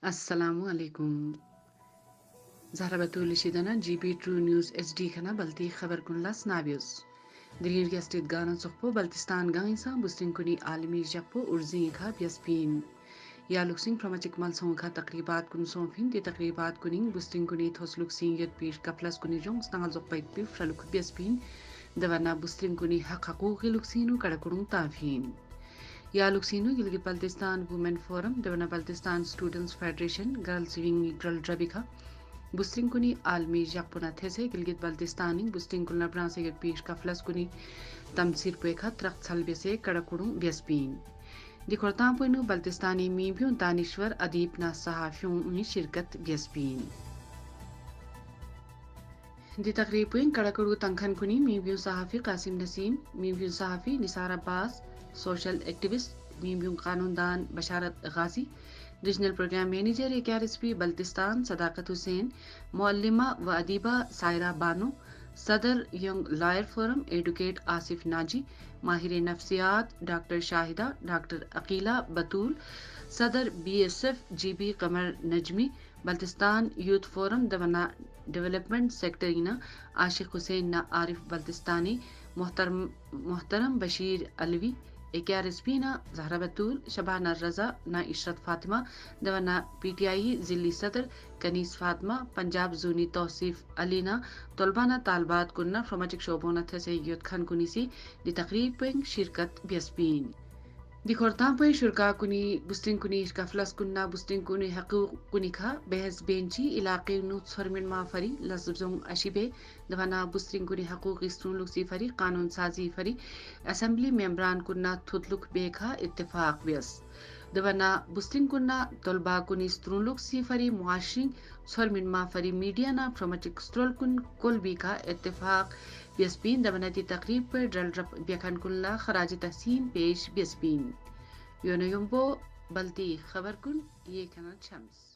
السلام علیکم زہرا بتول شیدنا G B true news S D کھنا بلتی خبر کن لس ناویوز دلیر گیسٹید گانا سخپو بلتستان گائی سا بستن کنی عالمی جپو ارزین کھا بیسپین یا لکسنگ پرمچک مل سون کھا تقریبات کن سونفین دی تقریبات کنین بستن کنی تھوس لکسین یت پیش کفلس کنی جون ستنگل زقبیت پیف شلک بیسپین دوانا بستن کنی حق حقوقی لکسینو کڑکڑون تافین یا لکسینو گلگت بلتستان وومن فورم دوانا Baltistan students federation girls wing girl ڈربیکا بستن کنی عالمی جاپونا تھیسے گلگت بلتستانی بستن کلنا برانسے گت پیش کفلس کنی تمسیر پیکھا ترخت سل بیسے کڑکڑوں بیسپین دی کورتان پوینو بلتستانی میبیون دانشور ادیب نا صحافیوں شرکت بیسپین دی تقریب پوین کڑکڑو تنکھن کنی میبیون صحافی قاسم نسیم میبیون صحافی نثار عباس سوشل ایکٹیوسٹ میبیون قانون دان Basharat Ghazi regional program manager AKRSP Baltistan Sadaqat Hussain معلمہ و ادیبہ سائرہ بانو صدر young lawyer forum advocate Asif Naji ماہر نفسیات ڈاکٹر شاہدہ ڈاکٹر عقیلہ بطول صدر BSF GB Qamar Najmi Baltistan youth forum دوانا ڈیولپمنٹ سیکٹرینا عاشق حسین نا عارف بلتستانی محترم بشیر علوی AKRSP نا زہرا بتول شبانہ رضا نا عشرت فاطمہ دوانا PTI ضلعی صدر کنیس فاطمہ پنجاب زونی توصیف علی نا طلبانا طالبات کننا فرمچک شعبونا تھسے یوت کھن کنی سی دی تقریب پنگ شرکت بیسپین دی کورتان پوی شرکا کنی بستن کنی کفلس کننا بستن کنی حقوق کنی کھا بحث بینچی علاقے نو ثرمن ما فری لزبزون اشیبے دوانا بستن کنی حقوق استرون لکسی فری قانون سازی فری اسمبلی ممبران کننا تھدلک بیکھا اتفاق بیس دوانا بستن کننا طلبا کنی استرون لکسی فری معاشرین ثرمن ما فری میڈیا نا فرمچک سترول کن کل بیکھا اتفاق بیسپین دوانا دی تقریب پر ڈرل رپ بیکھن کنلا خراج تحسین پیش بیسپین یونو یمبو بلتی خبر کن یہ کھنا شمس